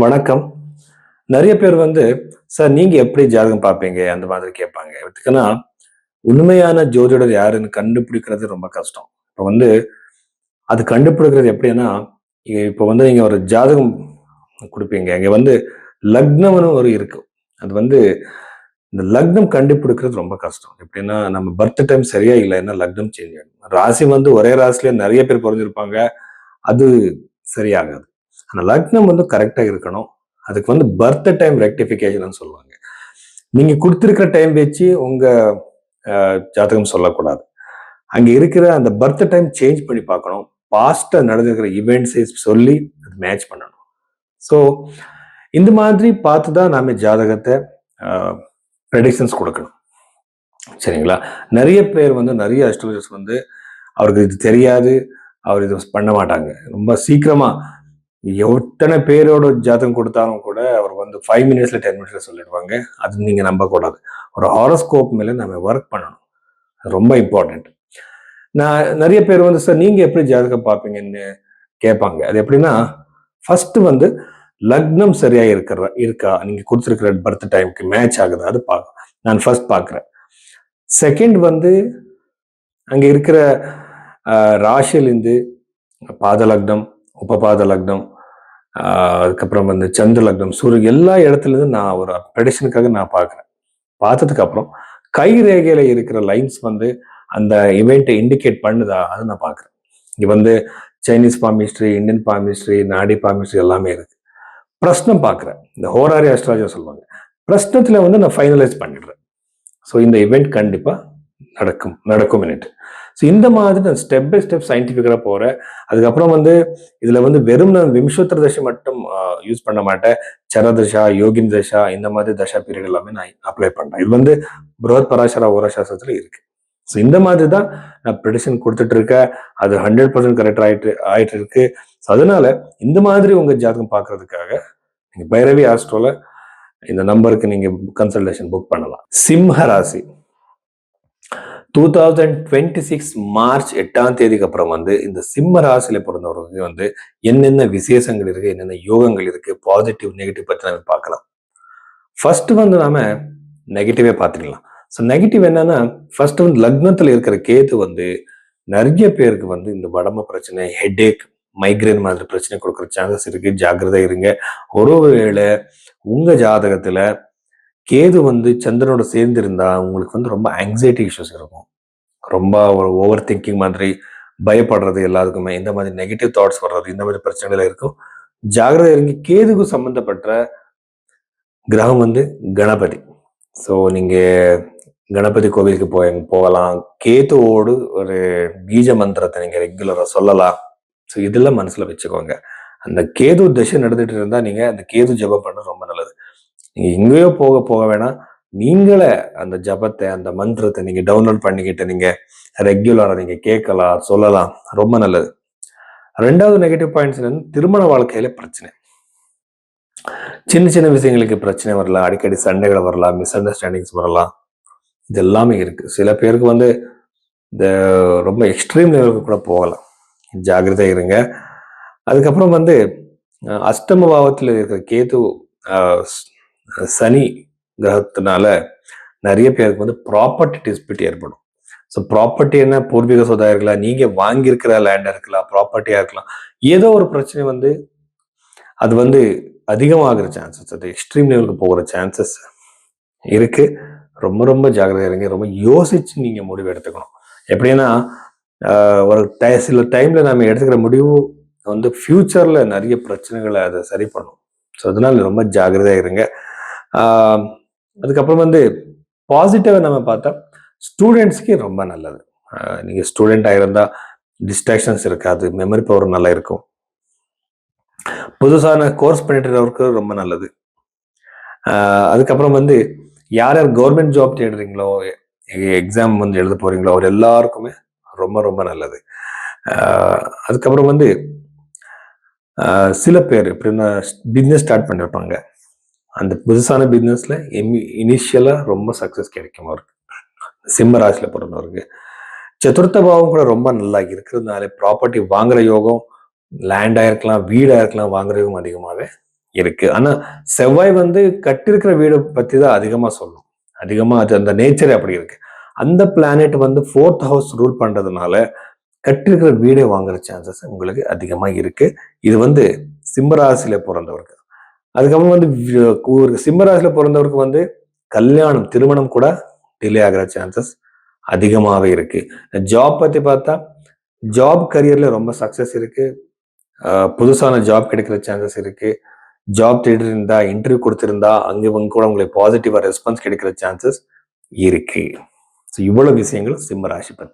வணக்கம். நெறைய பேர் சார் நீங்க எப்படி ஜாதகம் பார்ப்பீங்க? அந்த மாதிரி கேட்பாங்க. எதுக்குன்னா, உண்மையான ஜோதிடர் யாருன்னு கண்டுபிடிக்கிறது ரொம்ப கஷ்டம். இப்ப அது கண்டுபிடிக்கிறது எப்படின்னா, இப்ப நீங்க ஒரு ஜாதகம் குடுப்பீங்க. இங்க லக்னம்னு ஒரு இருக்கு. அது இந்த லக்னம் கண்டுபிடிக்கிறது ரொம்ப கஷ்டம். எப்படின்னா, நம்ம பர்த் டைம் சரியா இல்லைன்னா லக்னம் சேஞ்ச் ஆயிடும். ராசி ஒரே ராசியில நெறைய பேர் பொறந்திருப்பாங்க. அது சரியாகாது. ஆனா லக்னம் கரெக்ட்டா இருக்கணும். அதுக்கு பர்த் டைம் ரெக்டிஃபிகேஷன்னு சொல்லுவாங்க. நீங்க குடுத்திருக்கிற டைம் வச்சு உங்க ஜாதகம் சொல்லக்கூடாது. அங்க இருக்கிற அந்த பர்த் டைம் சேஞ்ச் பண்ணி பார்க்கணும். பாஸ்ட்ல நடந்திருக்கிற ஈவெண்ட்ஸை சொல்லி அது மேட்ச் பண்ணணும். ஸோ இந்த மாதிரி பார்த்து தான் நாம ஜாதகத்தை ப்ரெடிக்ஷன்ஸ் கொடுக்கணும். சரிங்களா? நெறைய பேர் நெறைய அஸ்ட்ராலஜர்ஸ் அவருக்கு இது தெரியாது. அவர் இது பண்ண மாட்டாங்க. ரொம்ப சீக்கிரமா எத்தனை பேரோட ஜாதகம் கொடுத்தாலும் கூட அவர் 5 மினிட்ஸ்ல 10 மினிட்ஸ்ல சொல்லிடுவாங்க. அது நீங்க நம்பக்கூடாது. ஒரு ஹாரோஸ்கோப் மேல நம்ம ஒர்க் பண்ணணும். ரொம்ப இம்பார்ட்டன்ட். நான் நெறைய பேர் சார் நீங்க எப்படி ஜாதகம் பார்ப்பீங்கன்னு கேட்பாங்க. அது எப்படின்னா, ஃபர்ஸ்ட் லக்னம் சரியா இருக்கா நீங்க கொடுத்துருக்கிற பர்த் டைமுக்கு மேட்ச் ஆகுது அது நான் ஃபர்ஸ்ட் பார்க்குறேன். செகண்ட் அங்க இருக்கிற ராசியிலிருந்து பாத லக்னம், உபபாத லக்னம், அதுக்கப்புறம் சந்திர லக்னம், சூரியன் எல்லா இடத்துல இருந்து நான் ஒரு ப்ரெடிக்ஷனுக்காக நான் பார்க்குறேன். பார்த்ததுக்கு அப்புறம் கை ரேகையில இருக்கிற லைன்ஸ் அந்த இவெண்ட்டை இண்டிகேட் பண்ணுதா அதை நான் பார்க்குறேன். இங்க சைனீஸ் பாமிஸ்ட்ரி, இந்தியன் பாமிஸ்ட்ரி, நாடி பாமிஸ்ட்ரி எல்லாமே இருக்கு. பிரஸ்னம் பார்க்குறேன். இந்த ஹோராரி அஸ்ட்ராலஜர் சொல்லுவாங்க. பிரஸ்னத்துல நான் ஃபைனலைஸ் பண்ணிடுறேன். ஸோ இந்த இவெண்ட் கண்டிப்பா நடக்கும். ஸோ இந்த மாதிரி நான் ஸ்டெப் பை ஸ்டெப் சயின்டிஃபிக்காக போகிறேன். அதுக்கப்புறம் இதுல வெறும் நான் விம்சோத்தர தசை மட்டும் யூஸ் பண்ண மாட்டேன். சரதசா, யோகின் தசா, இந்த மாதிரி தசா பீரியட் எல்லாமே நான் அப்ளை பண்றேன். இது புரோத் பராசரா ஓரசாஸ்திரத்துல இருக்கு. ஸோ இந்த மாதிரி தான் நான் ப்ரெடிக்ஷன் கொடுத்துட்டு இருக்கேன். அது 100% கரெக்ட் ஆயிட்டு இருக்கு. ஸோ அதனால இந்த மாதிரி உங்க ஜாதகம் பார்க்கறதுக்காக நீங்க பைரவி ஆஸ்ட்ரோல இந்த நம்பருக்கு நீங்க கன்சல்டேஷன் புக் பண்ணலாம். சிம்ம ராசி 2026 மார்ச் 8ஆம் தேதிக்கு அப்புறம் இந்த சிம்ம ராசியில பிறந்தவர்களுக்கு என்னென்ன விசேஷங்கள் இருக்கு, என்னென்ன யோகங்கள் இருக்கு, பாசிட்டிவ் நெகட்டிவ் பத்தி நம்ம பார்க்கலாம். ஃபர்ஸ்ட் நாம நெகட்டிவே பார்த்துக்கலாம். ஸோ நெகட்டிவ் என்னன்னா, ஃபர்ஸ்ட் லக்னத்துல இருக்கிற கேது நிறைய பேருக்கு இந்த உடம்பு பிரச்சனை, ஹெட்ஏக், மைக்ரேன் மாதிரி பிரச்சனை கொடுக்குற சான்சஸ் இருக்கு. ஜாக்கிரதை இருங்க. ஒருவேளை உங்க ஜாதகத்துல கேது சந்திரனோட சேர்ந்து இருந்தா உங்களுக்கு ரொம்ப ஆங்ஸைட்டி இஷ்யூஸ் இருக்கும். ரொம்ப ஒரு ஓவர் திங்கிங் மாதிரி, பயப்படுறது, எல்லாருக்குமே இந்த மாதிரி நெகட்டிவ் தாட்ஸ் வர்றது, இந்த மாதிரி பிரச்சனைகள் இருக்கும். ஜாகிரதை இருங்க. கேதுக்கு சம்பந்தப்பட்ட கிரகம் கணபதி. ஸோ நீங்க கணபதி கோவிலுக்கு போகலாம். கேதுவோடு ஒரு பீஜ மந்திரத்தை நீங்க ரெகுலரா சொல்லலாம். ஸோ இதெல்லாம் மனசுல வச்சுக்கோங்க. அந்த கேது தசை நடந்துட்டு இருந்தா நீங்க அந்த கேது ஜபம் பண்ண ரொம்ப நல்லது. நீங்க எங்கேயோ போக வேணாம். நீங்களே அந்த ஜபத்தை, அந்த மந்திரத்தை நீங்க டவுன்லோட் பண்ணிக்கிட்டு நீங்க ரெகுலரா நீங்க கேட்கலாம், சொல்லலாம். ரொம்ப நல்லது. 2வது நெகட்டிவ் பாயிண்ட்ஸ் என்னன்னா, திருமண வாழ்க்கையில பிரச்சனை. சின்ன சின்ன விஷயங்களுக்கு பிரச்சனை வரலாம். அடிக்கடி சண்டைகள் வரலாம், மிஸ் அண்டர்ஸ்டாண்டிங்ஸ் வரலாம். இது எல்லாமே இருக்கு. சில பேருக்கு இந்த ரொம்ப எக்ஸ்ட்ரீம் லெவலுக்கு கூட போகலாம். ஜாகிரதை இருங்க. அதுக்கப்புறம் அஷ்டம பாவத்தில் இருக்கிற கேது, சனி கிரகத்தினால நிறைய பேருக்கு ப்ராப்பர்ட்டி டிஸ்பியூட் ஏற்படும். ஸோ ப்ராப்பர்ட்டி என்ன, பூர்வீக சொத்தா இருக்கலாம், நீங்க வாங்கியிருக்கிற லேண்டா இருக்கலாம், ப்ராப்பர்ட்டியா இருக்கலாம். ஏதோ ஒரு பிரச்சனை அது அதிகமாகிற சான்சஸ், அது எக்ஸ்ட்ரீம் லெவலுக்கு போகிற சான்சஸ் இருக்கு. ரொம்ப ரொம்ப ஜாகிரதையா இருங்க. ரொம்ப யோசிச்சு நீங்க முடிவு எடுத்துக்கணும். எப்படின்னா ஒரு சில டைம்ல நம்ம எடுத்துக்கிற முடிவு ஃபியூச்சர்ல நிறைய பிரச்சனைகளை அதை சரி பண்ணும். ஸோ அதனால ரொம்ப ஜாகிரதையா இருங்க. அதுக்கப்புறம் பாசிட்டிவா நம்ம பார்த்தா ஸ்டூடெண்ட்ஸ்க்கு ரொம்ப நல்லது. நீங்க ஸ்டூடெண்டா இருந்தா டிஸ்ட்ராக்ஷன்ஸ் இருக்காது, மெமரி பவர் நல்லா இருக்கும். புதுசான கோர்ஸ் பண்ணிட்டு இருக்கவருக்கு ரொம்ப நல்லது. அதுக்கப்புறம் யார் யார் கவர்மெண்ட் ஜாப் தேடுறீங்களோ, எக்ஸாம் எழுத போறீங்களோ, அவர் எல்லாருக்குமே ரொம்ப ரொம்ப நல்லது. அதுக்கப்புறம் சில பேர் எப்படின்னா பிஸ்னஸ் ஸ்டார்ட் பண்ணிருப்பாங்க. அந்த புதுசான பிஸ்னஸ்ல இனிஷியலா ரொம்ப சக்சஸ் கிடைக்கும் அவருக்கு. சிம்ம ராசியில பிறந்தவருக்கு சதுர்த்த பாவம் கூட ரொம்ப நல்லா இருக்கிறதுனால ப்ராப்பர்ட்டி வாங்குற யோகம், லேண்டா இருக்கலாம், வீடா இருக்கலாம், வாங்குற யோகம் அதிகமாகவே இருக்கு. ஆனா செவ்வாய் வந்து கட்டியிருக்கிற வீடு பத்தி தான் அதிகமா சொல்லும். அதிகமா அது அந்த நேச்சரே அப்படி இருக்கு. அந்த பிளானெட் வந்து 4th ஹவுஸ் ரூல் பண்றதுனால கட்டியிருக்கிற வீடே வாங்குற சான்சஸ் உங்களுக்கு அதிகமா இருக்கு. இது வந்து சிம்ம ராசியில பிறந்தவருக்கு. அதுக்கப்புறம் வந்து ஒரு சிம்ம ராசியில பிறந்தவருக்கு வந்து கல்யாணம், திருமணம் கூட டிலே ஆகிற சான்சஸ் அதிகமாவே இருக்கு. ஜாப் பத்தி பார்த்தா ஜாப் கரியர்ல ரொம்ப சக்சஸ் இருக்கு. புதுசான ஜாப் கிடைக்கிற சான்சஸ் இருக்கு. ஜாப் தேடி இருந்தா இன்டர்வியூ கொடுத்திருந்தா அங்க இவங்க கூட உங்களுக்கு பாசிட்டிவா ரெஸ்பான்ஸ் கிடைக்கிற சான்சஸ் இருக்கு. இவ்வளவு விஷயங்கள் சிம்ம ராசி பத்தி.